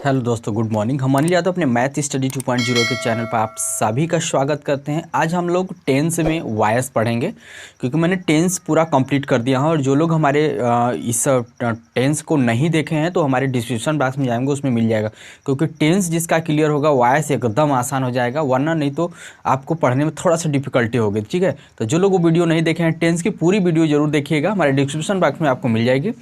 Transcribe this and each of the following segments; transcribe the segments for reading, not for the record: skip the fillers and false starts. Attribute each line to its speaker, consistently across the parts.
Speaker 1: Hello दोस्तों, good morning. हम अनिल यादव अपने मैथ स्टडी 2.0 के चैनल पर आप सभी का स्वागत करते हैं। आज हम लोग टेंस में वायस पढ़ेंगे क्योंकि मैंने टेंस पूरा कंप्लीट कर दिया है। और जो लोग हमारे इस टेंस को नहीं देखे हैं तो हमारे डिस्क्रिप्शन बॉक्स में जाएंगे, उसमें मिल जाएगा। क्योंकि टेंस जिसका क्लियर होगा वायस एकदम आसान हो जाएगा, वरना नहीं तो आपको पढ़ने में थोड़ा सा डिफिकल्टी होगी। ठीक है, तो जो लोग वो वीडियो नहीं देखे हैं टेंस की पूरी वीडियो जरूर देखिएगा, हमारे डिस्क्रिप्शन बॉक्स में आपको मिल जाएगी।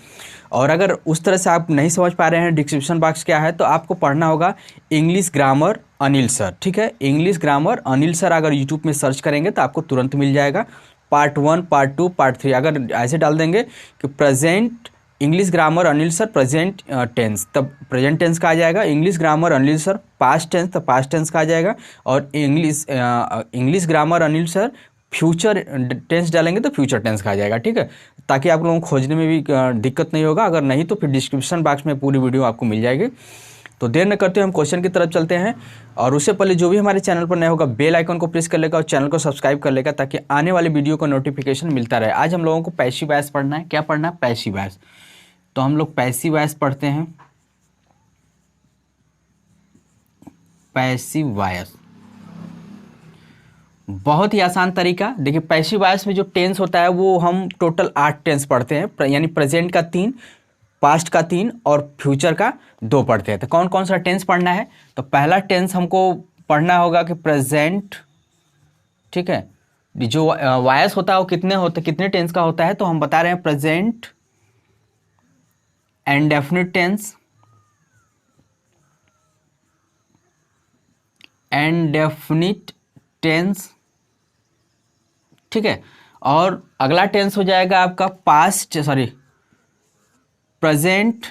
Speaker 1: और अगर उस तरह से आप नहीं समझ पा रहे हैं डिस्क्रिप्शन बॉक्स क्या है, तो आपको पढ़ना होगा इंग्लिश ग्रामर अनिल सर। ठीक है, इंग्लिश ग्रामर अनिल सर अगर यूट्यूब में सर्च करेंगे तो आपको तुरंत मिल जाएगा। पार्ट 1, पार्ट 2, पार्ट 3 अगर ऐसे डाल देंगे कि present English grammar Anil sir present tense, तब प्रेजेंट टेंस का आ जाएगा। English grammar Anil sir past tense, तब पास्ट टेंस का आ जाएगा। और English grammar Anil sir future tense डालेंगे तो फ्यूचर टेंस का आ जाएगा। ठीक है, ताकि आप लोगों को खोजने में भी दिक्कत नहीं होगा। अगर नहीं तो फिर डिस्क्रिप्शन बॉक्स में पूरी वीडियो आपको मिल जाएगी। तो देर न करते हुए हम क्वेश्चन की तरफ चलते हैं। और उससे पहले जो भी हमारे चैनल पर नया होगा बेल आइकन को प्रेस कर लेगा और चैनल को सब्सक्राइब कर लेगा, ताकि आने वाले वीडियो का नोटिफिकेशन मिलता रहे। आज हम लोगों को पैसिव वॉइस पढ़ना है। क्या पढ़ना है? Passive voice. तो हम लोग पैसिव वॉइस पढ़ते हैं। पैसिव वॉइस बहुत ही आसान तरीका। देखिए, पैसिव वॉइस में जो टेंस होता है वो हम टोटल 8 टेंस पढ़ते हैं, यानी प्रेजेंट का 3, पास्ट का 3 और फ्यूचर का 2 पढ़ते हैं। तो कौन कौन सा टेंस पढ़ना है? तो पहला टेंस हमको पढ़ना होगा कि प्रेजेंट। ठीक है, जो वॉइस होता है वो कितने टेंस का होता है, तो हम बता रहे हैं present indefinite tense, indefinite tense. ठीक है, और अगला टेंस हो जाएगा आपका प्रेजेंट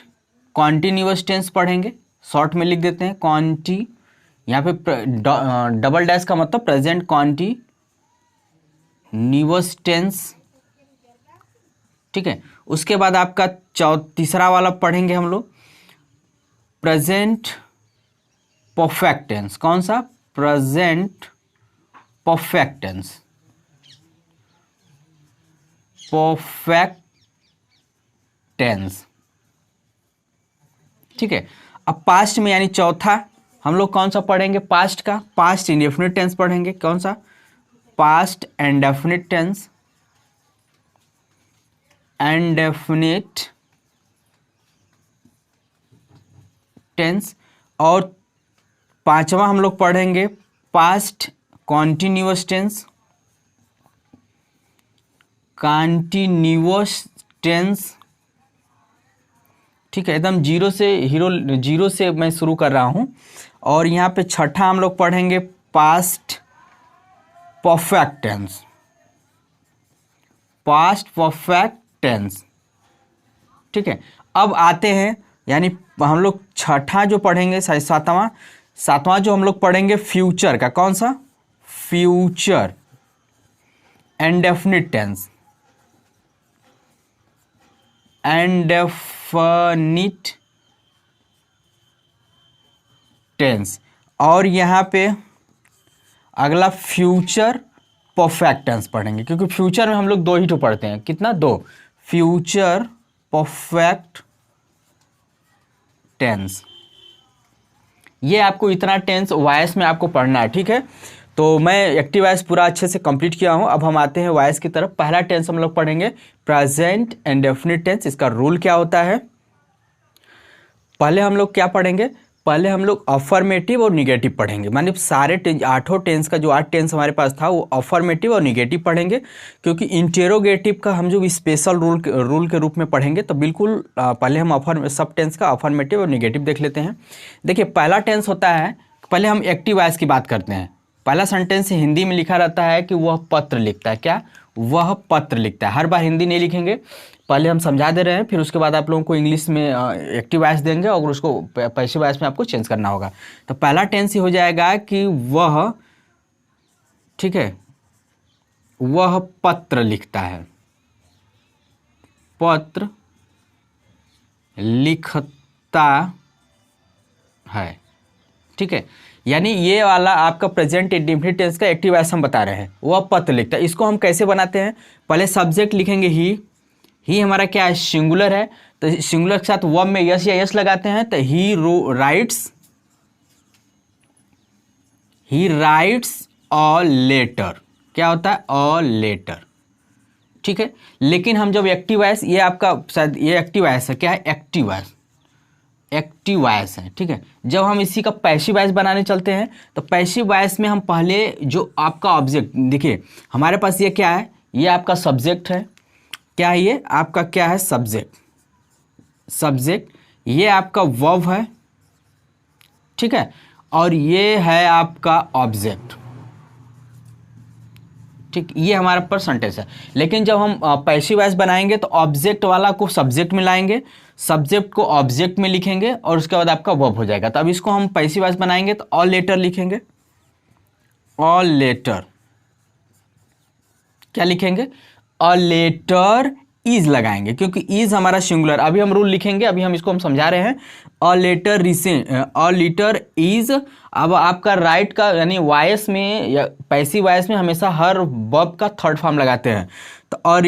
Speaker 1: कॉन्टिन्यूअस टेंस पढ़ेंगे। शॉर्ट में लिख देते हैं कॉन्टी, यहाँ पे डबल डैश का मतलब प्रेजेंट कॉन्टिन्यूअस टेंस। ठीक है, उसके बाद आपका तीसरा वाला पढ़ेंगे हम लोग प्रेजेंट परफेक्ट टेंस। कौन सा? Present perfect tense, perfect tense. ठीक है, अब पास्ट में यानी चौथा हम लोग कौन सा पढ़ेंगे? पास्ट का पास्ट इंडेफिनिट टेंस पढ़ेंगे। कौन सा? Past indefinite tense, indefinite tense. और पांचवा हम लोग पढ़ेंगे past continuous tense, continuous tense. ठीक है, एकदम जीरो से मैं शुरू कर रहा हूं। और यहाँ पे छठा हम लोग पढ़ेंगे past perfect tense, past perfect tense. ठीक है, अब आते हैं, यानी हम लोग छठा जो पढ़ेंगे सातवां जो हम लोग पढ़ेंगे फ्यूचर का। कौन सा? Future indefinite tense, indefinite tense. और यहाँ पे अगला फ्यूचर परफेक्ट टेंस पढ़ेंगे, क्योंकि फ्यूचर में हम लोग 2 ही तो पढ़ते हैं। कितना? 2। Future perfect tense. ये आपको इतना टेंस वॉइस में आपको पढ़ना है। ठीक है, तो मैं एक्टिव वॉइस पूरा अच्छे से कंप्लीट किया हूं। अब हम आते हैं वॉइस की तरफ। पहला टेंस हम लोग पढ़ेंगे प्रेजेंट इंडेफिनिट टेंस। इसका रूल क्या होता है? पहले हम लोग क्या पढ़ेंगे? पहले हम लोग अफर्मेटिव और निगेटिव पढ़ेंगे। माने सारे 8 टेंस का जो 8 टेंस हमारे पास था वो अफर्मेटिव और निगेटिव पढ़ेंगे। क्योंकि इंटेरोगेटिव का हम जो स्पेशल रूल के रूप में पढ़ेंगे, तो बिल्कुल पहले हम सब टेंस का अफर्मेटिव और निगेटिव देख लेते हैं। देखिए, पहला टेंस होता है, पहले हम एक्टिव वॉइस की बात करते हैं। पहला सेंटेंस हिंदी में लिखा रहता है कि वह पत्र लिखता है। क्या? वह पत्र लिखता है। हर बार हिंदी नहीं लिखेंगे, पहले हम समझा दे रहे हैं, फिर उसके बाद आप लोगों को इंग्लिश में एक्टिव वॉइस देंगे और उसको पैसिव वॉइस में आपको चेंज करना होगा। तो पहला टेंस ही हो जाएगा कि वह, ठीक है, वह पत्र लिखता है, पत्र लिखता है। ठीक है, यानी ये वाला आपका प्रेजेंट इंडेफिनिट टेंस का एक्टिव वॉइस हम बता रहे हैं। वह पत्र लिखता है। इसको हम कैसे बनाते हैं? पहले सब्जेक्ट लिखेंगे ही, ही हमारा क्या है, सिंगुलर है, तो सिंगुलर के साथ वर्ब में यस या यस लगाते हैं, तो ही राइट्स अ लेटर, क्या होता है, अ लेटर, ठीक है। लेकिन हम जब एक्टिव वॉइस, ये आपका शायद ये एक्टिव वॉइस है, क्या है, एक्टिव वॉइस है, ठीक है। जब हम इसी का पैसिव वॉइस बनाने चलते हैं, तो पैसिव वॉइस में हम पहले जो आपका ऑब्जेक्ट, देखिए हमारे पास ये क्या है, ये आपका सब्जेक्ट है, क्या है ये आपका, क्या है, सब्जेक्ट, ये आपका वर्ब है, ठीक है, और ये है आपका ऑब्जेक्ट, ठीक, ये हमारा पर सेंटेंस है। लेकिन जब हम पैसिव वॉइस बनाएंगे तो ऑब्जेक्ट वाला को सब्जेक्ट में लाएंगे, सब्जेक्ट को ऑब्जेक्ट में लिखेंगे, और उसके बाद आपका वर्ब हो जाएगा। तो अब इसको हम पैसिव वॉइस बनाएंगे तो ऑल लेटर लिखेंगे, ऑल लेटर, क्या लिखेंगे, अ लेटर इज लगाएंगे, क्योंकि इज हमारा सिंगुलर। अभी हम रूल लिखेंगे, अभी हम इसको समझा रहे हैं। अ लेटर इज, अब आपका राइट का यानी वॉइस में या पैसिव वॉइस में हमेशा हर वर्ब का थर्ड फॉर्म लगाते हैं। तो a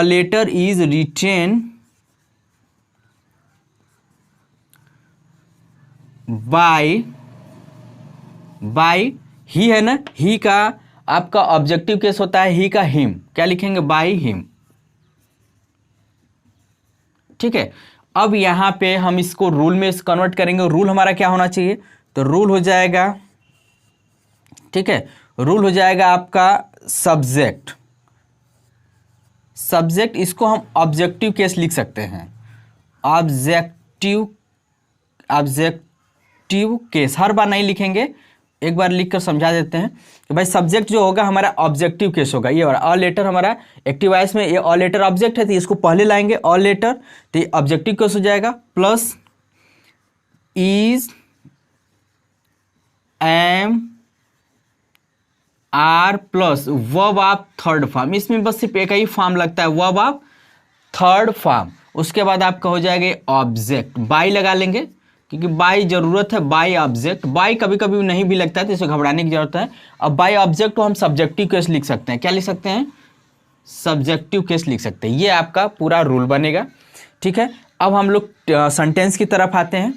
Speaker 1: letter is written by he है ना, ही का आपका ऑब्जेक्टिव केस होता है ही का हिम, क्या लिखेंगे, बाय हिम, ठीक है। अब यहां पे हम इसको रूल में कन्वर्ट करेंगे। रूल हमारा क्या होना चाहिए, तो रूल हो जाएगा, ठीक है, रूल हो जाएगा आपका सब्जेक्ट, इसको हम ऑब्जेक्टिव केस लिख सकते हैं, ऑब्जेक्टिव केस, हर बार नहीं लिखेंगे, एक बार लिखकर समझा देते हैं कि भाई सब्जेक्ट जो होगा हमारा ऑब्जेक्टिव केस होगा। ये अ लेटर हमारा एक्टिव वॉइस में, ये अ लेटर ऑब्जेक्ट है, तो इसको पहले लाएंगे अ लेटर, तो ये ऑब्जेक्टिव केस हो जाएगा, plus is, am, are plus verb of third form. इसमें बस सिर्फ एक ही फॉर्म लगता है, वर्ब ऑफ थर्ड फॉर्म। उसके बाद आपका हो जाएगा ऑब्जेक्ट, बाय लगा लेंगे, क्योंकि बाय जरूरत है, बाय ऑब्जेक्ट, बाय कभी कभी नहीं भी लगता है, तो इसे घबराने की जरूरत है। अब बाय ऑब्जेक्ट को हम सब्जेक्टिव केस लिख सकते हैं, क्या लिख सकते हैं, सब्जेक्टिव केस लिख सकते हैं। ये आपका पूरा रूल बनेगा, ठीक है। अब हम लोग सेंटेंस की तरफ आते हैं,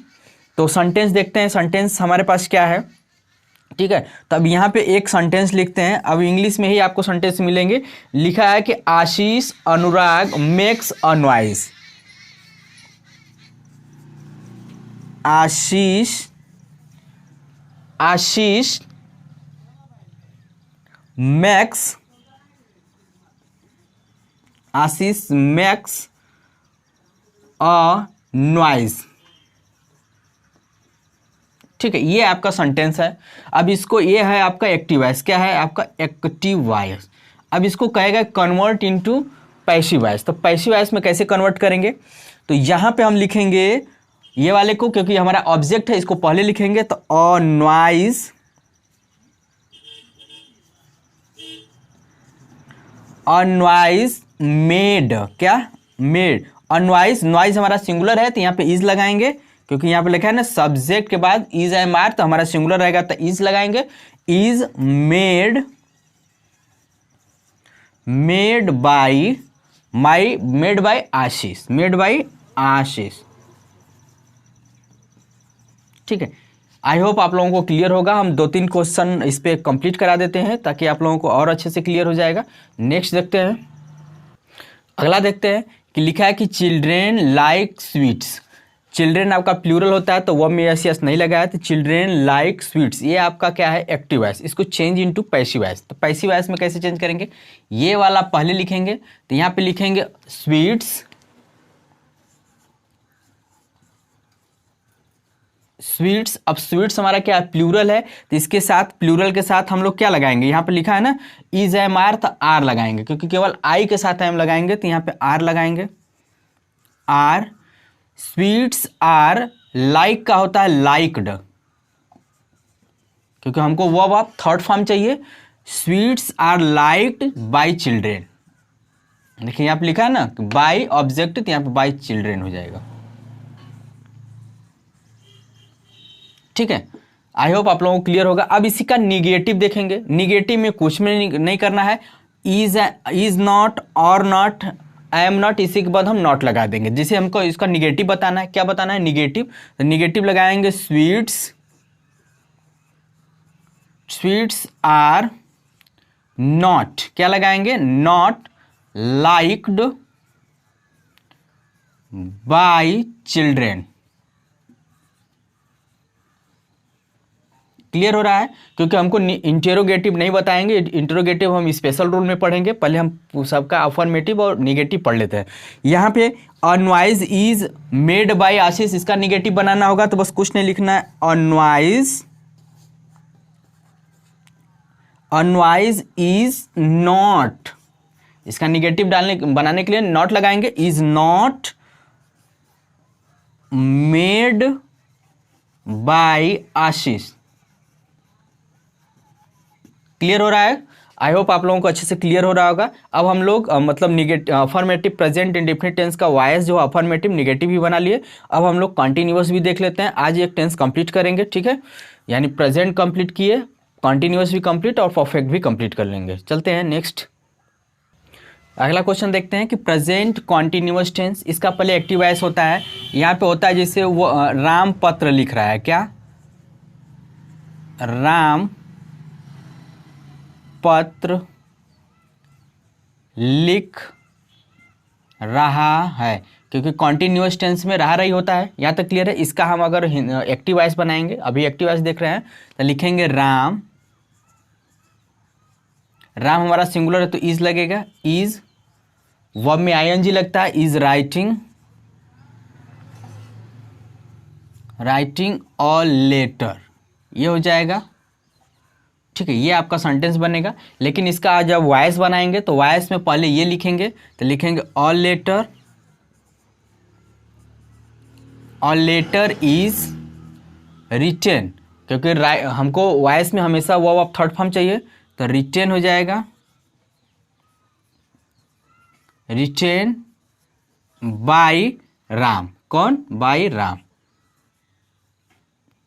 Speaker 1: तो सेंटेंस देखते हैं, सेंटेंस हमारे पास क्या है, ठीक है। तो अब यहाँ पे एक सेंटेंस लिखते हैं। अब इंग्लिश में ही आपको सेंटेंस मिलेंगे, लिखा है कि Ashish Anurag makes a noise, Ashish makes a noise, ठीक है। ये आपका सेंटेंस है। अब इसको, ये है आपका एक्टिव वॉइस, क्या है आपका एक्टिव वॉइस। अब इसको कहेगा कन्वर्ट इनटू पैसिव वॉइस। तो पैसिव वॉइस में कैसे कन्वर्ट करेंगे, तो यहाँ पे हम लिखेंगे ये वाले को, क्योंकि हमारा ऑब्जेक्ट है, इसको पहले लिखेंगे, तो अ नॉइज मेड, क्या मेड, अ नॉइज हमारा सिंगुलर है, तो यहाँ पे इज लगाएंगे, क्योंकि यहाँ पे लिखा है ना सब्जेक्ट के बाद इज एम आर, तो हमारा सिंगुलर रहेगा, तो इज लगाएंगे। इज मेड बाय आशीष, ठीक है। आई होप आप लोगों को क्लियर होगा। हम 2-3 क्वेश्चन इस पे कंप्लीट करा देते हैं, ताकि आप लोगों को और अच्छे से क्लियर हो जाएगा। नेक्स्ट देखते हैं, अगला देखते हैं कि लिखा है कि चिल्ड्रेन लाइक स्वीट्स। चिल्ड्रेन आपका प्लूरल होता है, तो वो में यस नहीं लगाया, तो चिल्ड्रेन लाइक स्वीट्स, ये आपका क्या है, एक्टिव वॉइस। इसको चेंज इनटू पैसिव वॉइस। तो पैसिव वॉइस में कैसे चेंज करेंगे, ये वाला पहले लिखेंगे, तो यहाँ पे लिखेंगे स्वीट्स, अब स्वीट्स हमारा क्या है, प्लूरल है, तो इसके साथ, प्लूरल के साथ हम लोग क्या लगाएंगे, यहाँ पे लिखा है ना इज एम आर, तो आर लगाएंगे, क्योंकि केवल आई के साथ एम लगाएंगे, तो यहाँ पे आर लगाएंगे, आर। स्वीट्स आर लाइक का होता है लाइक्ड, क्योंकि हमको वर्ब ऑफ थर्ड फॉर्म चाहिए। Sweets are liked by children, देखिए यहाँ पे लिखा है ना बाय ऑब्जेक्ट, तो यहाँ पे बाय चिल्ड्रेन हो जाएगा, ठीक है। आई होप आप लोगों को क्लियर होगा। अब इसी का निगेटिव देखेंगे। निगेटिव में कुछ में नहीं करना है, इज नॉट और नॉट, आई एम नॉट, इसी के बाद हम नॉट लगा देंगे। जिसे हमको इसका निगेटिव बताना है, क्या बताना है, निगेटिव, तो निगेटिव लगाएंगे स्वीट्स आर नॉट, क्या लगाएंगे, not liked by children. Clear हो रहा है, क्योंकि हमको इंटेरोगेटिव नहीं बताएंगे, इंटेरोगेटिव हम स्पेशल रूल में पढ़ेंगे। पहले हम सबका अफर्मेटिव और निगेटिव पढ़ लेते हैं। यहाँ पे a noise is made by Ashish, इसका निगेटिव बनाना होगा, तो बस कुछ नहीं लिखना है, अ नॉइज इज नॉट, इसका निगेटिव बनाने के लिए नॉट लगाएंगे, is not made by Ashish. Clear हो रहा है, आई होप आप लोगों को अच्छे से क्लियर हो रहा होगा। अब हम लोग मतलब negative affirmative present indefinite tense का वायस जो अफर्मेटिव निगेटिव भी बना लिए। अब हम लोग कंटिन्यूअस भी देख लेते हैं। आज एक टेंस कंप्लीट करेंगे, ठीक है, यानी प्रेजेंट कंप्लीट किए, कंटिन्यूअस भी कंप्लीट और परफेक्ट भी कंप्लीट कर लेंगे। चलते हैं नेक्स्ट, अगला क्वेश्चन देखते हैं कि प्रेजेंट कॉन्टिन्यूअस टेंस, इसका पहले एक्टिव वॉइस होता है। यहाँ पे होता है जैसे वो राम पत्र लिख रहा है, क्या, राम पत्र लिख रहा है, क्योंकि कॉन्टिन्यूअस टेंस में रहा रही होता है। यहाँ तक क्लियर है। इसका हम अगर एक्टिव वॉइस बनाएंगे, अभी एक्टिव वॉइस देख रहे हैं, तो लिखेंगे राम, राम हमारा सिंगुलर है तो इज लगेगा, इज, वर्ब में आईएनजी लगता है, इज राइटिंग अ लेटर, ये हो जाएगा, ठीक है, ये आपका सेंटेंस बनेगा। लेकिन इसका जब वॉइस बनाएंगे तो वॉइस में पहले ये लिखेंगे, तो लिखेंगे अ लेटर इज रिटेन, क्योंकि हमको वॉइस में हमेशा वर्ब ऑफ थर्ड फॉर्म चाहिए, तो रिटेन हो जाएगा, रिटेन बाय राम, कौन, बाय राम,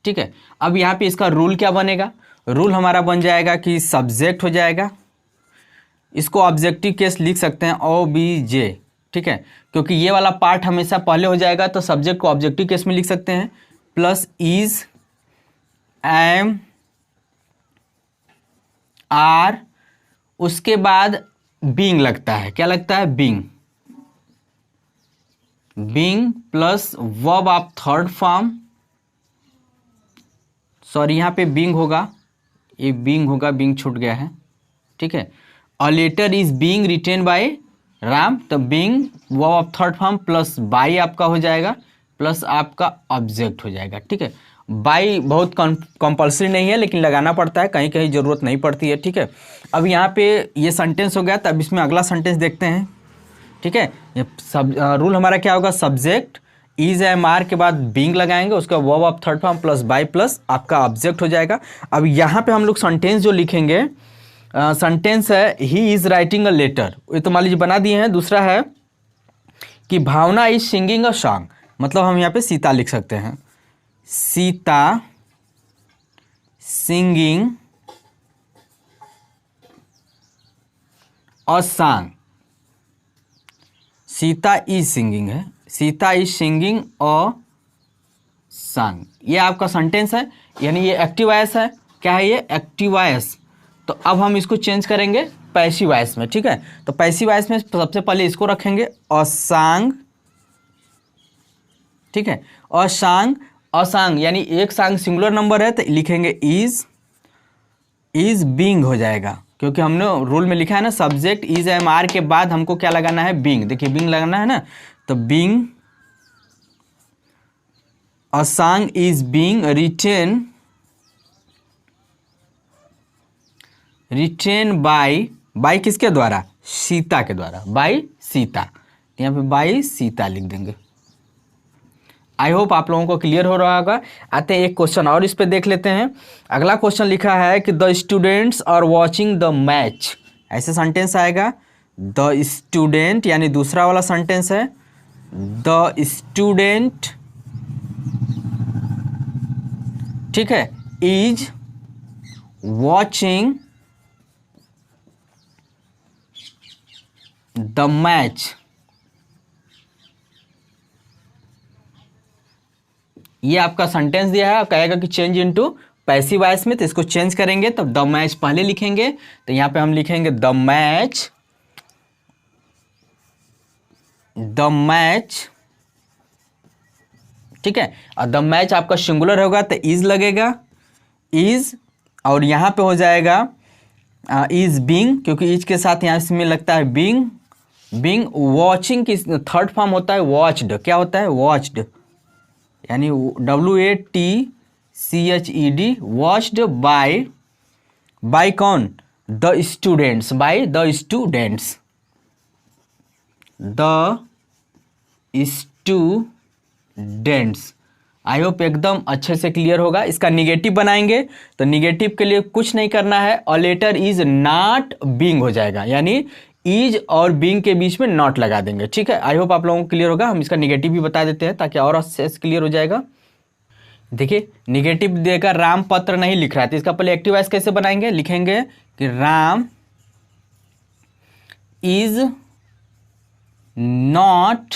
Speaker 1: ठीक है। अब यहाँ पे इसका रूल क्या बनेगा, रूल हमारा बन जाएगा कि सब्जेक्ट हो जाएगा, इसको ऑब्जेक्टिव केस लिख सकते हैं OBJ, ठीक है, क्योंकि ये वाला पार्ट हमेशा पहले हो जाएगा, तो सब्जेक्ट को ऑब्जेक्टिव केस में लिख सकते हैं, प्लस इज, एम, आर, उसके बाद बीइंग लगता है, क्या लगता है, being plus verb of third form, sorry यहाँ पे बीइंग होगा, ये बीइंग होगा, बीइंग छूट गया है, ठीक है। A letter is being written by Ram, तो being verb of third form plus by आपका हो जाएगा, प्लस आपका ऑब्जेक्ट हो जाएगा, ठीक है। बाय बहुत कंपल्सरी नहीं है, लेकिन लगाना पड़ता है, कहीं कहीं जरूरत नहीं पड़ती है, ठीक है। अब यहाँ पे ये सेंटेंस हो गया, तब इसमें अगला सेंटेंस देखते हैं, ठीक है। ये सब रूल हमारा क्या होगा, सब्जेक्ट इज एम आर के बाद बीइंग लगाएंगे, उसका verb of third form plus bye plus आपका ऑब्जेक्ट हो जाएगा। अब यहाँ पे हम लोग सेंटेंस जो लिखेंगे, सेंटेंस है he is writing a letter, ये तो मान लीजिए बना दिए हैं। दूसरा है कि Bhavna is singing a song, मतलब हम यहाँ पे सीता लिख सकते हैं, Sita singing a song, Sita is singing है, Sita is singing a song, ये आपका सेंटेंस है, यानी ये एक्टिव वॉइस है, क्या है ये, एक्टिव वॉइस। तो अब हम इसको चेंज करेंगे पैसिव वॉइस में, ठीक है। तो पैसिव वॉइस में सबसे पहले इसको रखेंगे अ सॉन्ग, ठीक है, अ सॉन्ग यानी एक सॉन्ग सिंगुलर नंबर है, तो लिखेंगे इज बीइंग हो जाएगा, क्योंकि हमने रूल में लिखा है ना, सब्जेक्ट इज एम आर के बाद हमको क्या लगाना है, बीइंग, देखिए बीइंग लगाना है ना, तो being, a song is being written bye किसके द्वारा, सीता के द्वारा, बाय सीता, यहाँ पे बाय सीता लिख देंगे। आई होप आप लोगों को क्लियर हो रहा होगा। आते हैं एक क्वेश्चन और इस पे देख लेते हैं। अगला क्वेश्चन लिखा है कि the students are watching the match, ऐसे सेंटेंस आएगा, द स्टूडेंट यानी दूसरा वाला सेंटेंस है, द स्टूडेंट, ठीक है, इज वॉचिंग द मैच, ये आपका सेंटेंस दिया है, कहेगा कि चेंज इनटू पैसिव वॉइस में, तो इसको चेंज करेंगे तो द मैच पहले लिखेंगे, तो यहाँ पे हम लिखेंगे द मैच, द मैच, ठीक है। और द मैच आपका सिंगुलर होगा तो इज लगेगा, इज, और यहाँ पे हो जाएगा इज बीइंग, क्योंकि इज के साथ यहाँ इसमें लगता है बीइंग, बीइंग। वॉचिंग की थर्ड फॉर्म होता है वॉच्ड, क्या होता है वॉच्ड, यानी WATCHED, वॉच्ड बाय, बाय कौन, the students, by the students, the students. I hope एकदम अच्छे से क्लियर होगा। इसका निगेटिव बनाएंगे तो निगेटिव के लिए कुछ नहीं करना है, और लेटर इज नॉट बीइंग हो जाएगा, यानी इज और बीइंग के बीच में नॉट लगा देंगे, ठीक है। आई होप आप लोगों को क्लियर होगा। हम इसका निगेटिव भी बता देते हैं ताकि और अच्छे से क्लियर हो जाएगा। देखिए निगेटिव देकर राम पत्र नहीं लिख रहा है, तो इसका पहले एक्टिव वॉइस कैसे बनाएंगे, लिखेंगे कि Ram is not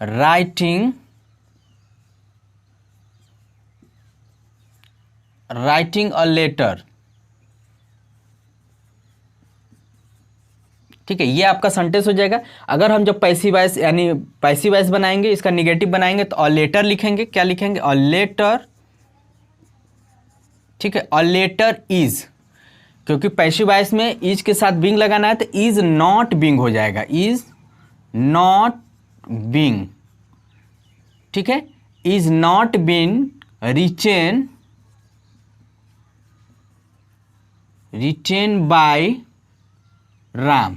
Speaker 1: writing a letter, ठीक है। ये आपका सेंटेंस हो जाएगा। अगर हम जब पैसिव वॉइस यानी पैसिव वॉइस बनाएंगे, इसका निगेटिव बनाएंगे तो अ लेटर लिखेंगे, क्या लिखेंगे अ लेटर, ठीक है। अ लेटर इज, क्योंकि पैसिव वॉइस में इज के साथ बीइंग लगाना है तो इज नॉट बीइंग हो जाएगा, इज नॉट बीइंग, ठीक है। Is not being written by Ram,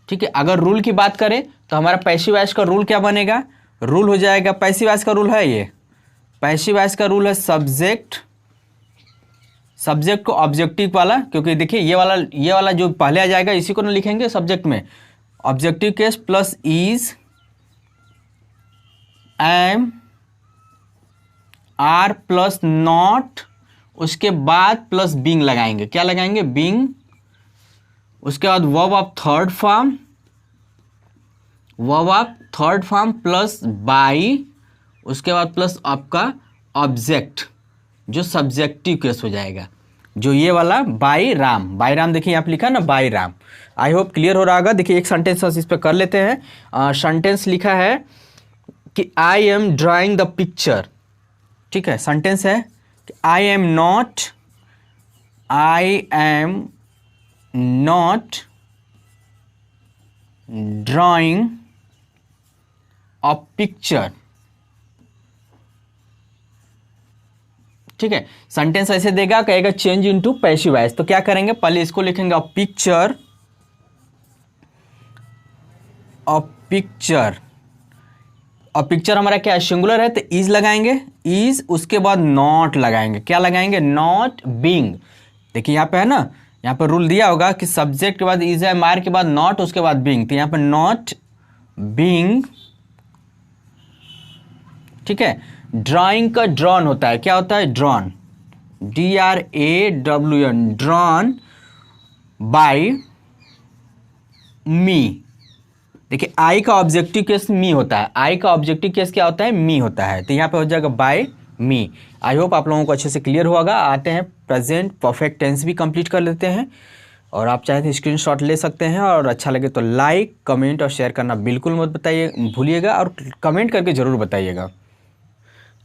Speaker 1: ठीक है। अगर रूल की बात करें तो हमारा पैसिव वॉइस का रूल क्या बनेगा, रूल हो जाएगा, पैसिव वॉइस का रूल है ये, पैसिव वॉइस का रूल है सब्जेक्ट को ऑब्जेक्टिव वाला, क्योंकि देखिए ये वाला जो पहले आ जाएगा इसी को ना लिखेंगे सब्जेक्ट में, objective case plus is, am, are plus not, उसके बाद प्लस बीइंग लगाएंगे, क्या लगाएंगे बीइंग, उसके बाद verb of third form plus by, उसके बाद प्लस आपका ऑब्जेक्ट जो सब्जेक्टिव केस हो जाएगा, जो ये वाला बाई राम, देखिए यहाँ पे लिखा ना by Ram. I hope clear हो रहा होगा। देखिए एक सेंटेंस इस पे कर लेते हैं। सेंटेंस लिखा है कि I am drawing the picture, ठीक है। सेंटेंस है कि I am not drawing a picture, ठीक है। सेंटेंस ऐसे देगा, कहेगा चेंज इनटू पैसिव वॉइस, तो क्या करेंगे पहले इसको लिखेंगे अ पिक्चर हमारा क्या है सिंगुलर है तो इज लगाएंगे, इज, उसके बाद नॉट लगाएंगे, क्या लगाएंगे नॉट बीइंग। देखिए यहाँ पे है ना, यहाँ पे रूल दिया होगा कि सब्जेक्ट के बाद इज है, मार के बाद नॉट, उसके बाद बीइंग, तो यहाँ पे नॉट बीइंग, ठीक है। ड्राइंग का ड्रॉन होता है, क्या होता है ड्रॉन, DRAWN, ड्रॉन बाय मी। देखिए आई का ऑब्जेक्टिव केस मी होता है, आई का ऑब्जेक्टिव केस क्या होता है मी होता है, तो यहाँ पे हो जाएगा बाय मी। आई होप आप लोगों को अच्छे से क्लियर होगा। आते हैं प्रेजेंट परफेक्ट टेंस भी कंप्लीट कर लेते हैं, और आप चाहे तो स्क्रीनशॉट ले सकते हैं, और अच्छा लगे तो लाइक कमेंट और शेयर करना बिल्कुल मत भूलिएगा, और कमेंट करके ज़रूर बताइएगा।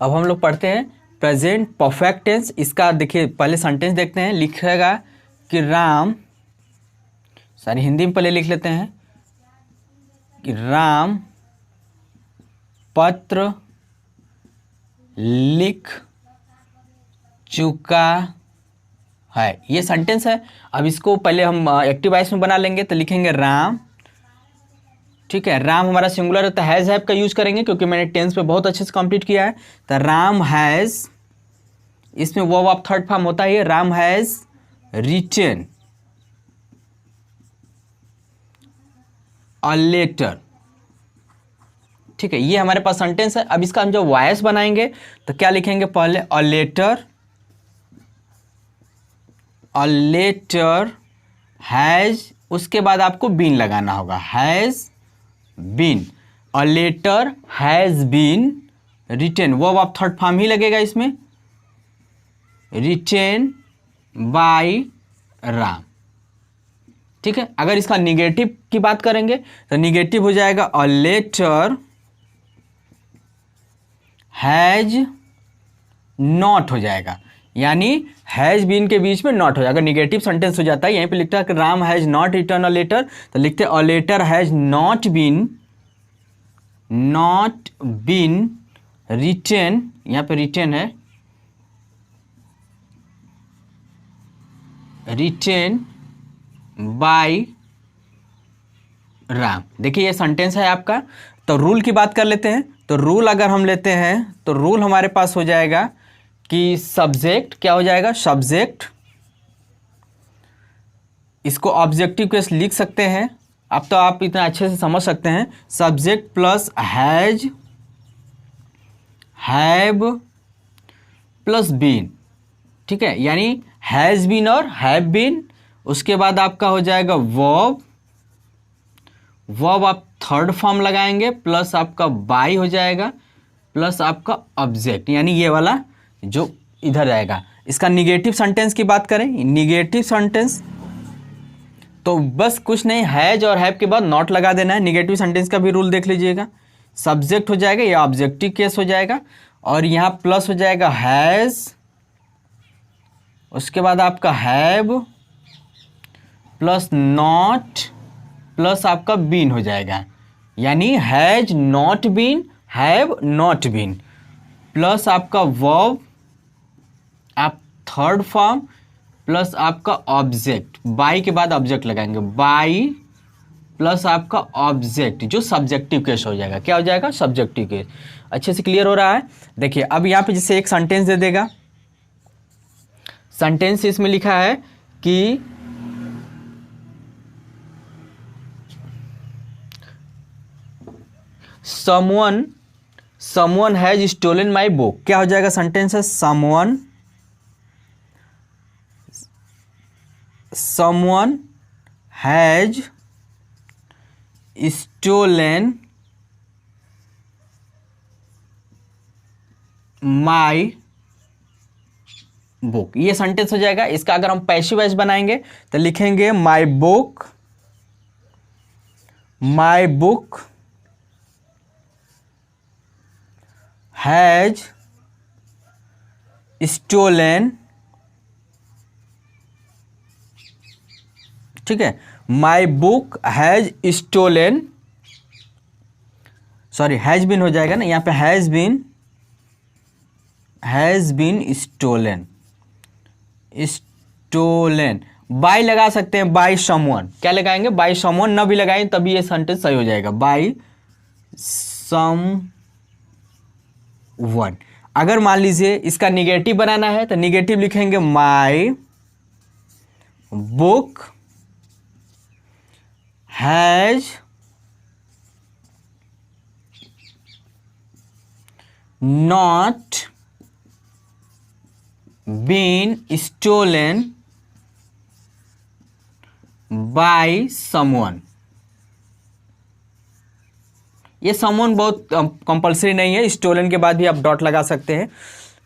Speaker 1: अब हम लोग पढ़ते हैं प्रेजेंट परफेक्ट टेंस। इसका देखिए पहले सेंटेंस देखते हैं, लिखेगा कि राम, सारी हिंदी में पहले लिख लेते हैं कि राम पत्र लिख चुका है, ये सेंटेंस है। अब इसको पहले हम एक्टिव वॉइस में बना लेंगे, तो लिखेंगे राम, ठीक है। राम हमारा सिंगुलर है तो हैज़ हैव का यूज करेंगे, क्योंकि मैंने टेंस पे बहुत अच्छे से कंप्लीट किया है। तो राम हैज़, इसमें वर्ब ऑफ थर्ड फॉर्म होता है, Ram has written a letter, ठीक है। ये हमारे पास सेंटेंस है। अब इसका हम जब वॉइस बनाएंगे तो क्या लिखेंगे पहले अ लेटर हैज़, उसके बाद आपको बीन लगाना होगा, has been. A letter has been written, वो अब थर्ड फॉर्म ही लगेगा इसमें, रिटेन बाय राम। ठीक है, अगर इसका निगेटिव की बात करेंगे तो निगेटिव हो जाएगा अ लेटर हैज नॉट हो जाएगा, यानी हैज बीन के बीच में नॉट हो जाएगा, निगेटिव सेंटेंस हो जाता है। यहीं पे लिखता है कि Ram has not return a letter, तो लिखते हैं a letter has not been written, यहाँ पे रिटेन है, रिटेन बाय राम। देखिए ये सेंटेंस है आपका। तो रूल की बात कर लेते हैं। तो रूल अगर हम लेते हैं तो रूल हमारे पास हो जाएगा कि सब्जेक्ट क्या हो जाएगा, सब्जेक्ट, इसको ऑब्जेक्टिव केस लिख सकते हैं। अब तो आप इतना अच्छे से समझ सकते हैं, subject plus has, have plus been. ठीक है, यानी हैज बीन और हैव बीन, उसके बाद आपका हो जाएगा वर्ब, वर्ब आप थर्ड फॉर्म लगाएंगे, प्लस आपका बाय हो जाएगा, प्लस आपका ऑब्जेक्ट, यानी ये वाला जो इधर जाएगा। इसका निगेटिव सेंटेंस की बात करें, निगेटिव सेंटेंस तो बस कुछ नहीं, हैज और हैव के बाद नॉट लगा देना है। निगेटिव सेंटेंस का भी रूल देख लीजिएगा, सब्जेक्ट हो जाएगा या ऑब्जेक्टिव केस हो जाएगा, और यहाँ प्लस हो जाएगा हैज, उसके बाद आपका हैव प्लस नॉट प्लस आपका बीन हो जाएगा, यानी has not been, have not been, plus आपका वर्ब आप थर्ड फॉर्म, प्लस आपका ऑब्जेक्ट, बाय के बाद ऑब्जेक्ट लगाएंगे, बाय प्लस आपका ऑब्जेक्ट जो सब्जेक्टिव केस हो जाएगा। क्या हो जाएगा, सब्जेक्टिव केस। अच्छे से क्लियर हो रहा है। देखिए अब यहाँ पे जैसे एक सेंटेंस दे देगा, सेंटेंस इसमें लिखा है कि someone has stolen my book। क्या हो जाएगा, सेंटेंस है someone has stolen my book, ये सेंटेंस हो जाएगा। इसका अगर हम पैसिव वॉइस बनाएंगे तो लिखेंगे माई बुक हैज स्टोलन, ठीक है, my book has stolen, sorry has been हो जाएगा ना, यहाँ पे हैज बीन स्टोलन, बाय लगा सकते हैं, बाय समवन। क्या लगाएंगे, बाय समवन, न भी लगाएं तभी ये सेंटेंस सही हो जाएगा, बाय समवन। अगर मान लीजिए इसका निगेटिव बनाना है तो निगेटिव लिखेंगे my book has not been stolen by someone. ये समवन बहुत कंपलसरी नहीं है, स्टोलन के बाद भी आप डॉट लगा सकते हैं।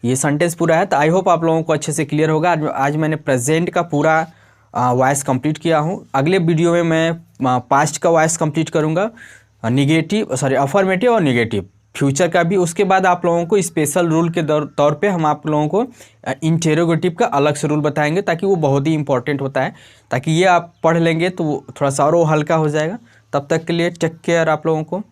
Speaker 1: ये सेंटेंस पूरा है। तो आई होप आप लोगों को अच्छे से क्लियर होगा। आज मैंने प्रेजेंट का पूरा वॉइस कंप्लीट किया हूँ। अगले वीडियो में मैं पास्ट का वॉइस कंप्लीट करूँगा, निगेटिव सॉरी अफर्मेटिव और निगेटिव, फ्यूचर का भी। उसके बाद आप लोगों को स्पेशल रूल के तौर पे हम आप लोगों को इंटेरोगेटिव का अलग से रूल बताएंगे, ताकि वो बहुत ही इंपॉर्टेंट होता है, ताकि ये आप पढ़ लेंगे तो थोड़ा सा और वो हल्का हो जाएगा। तब तक के लिए टेक केयर आप लोगों को।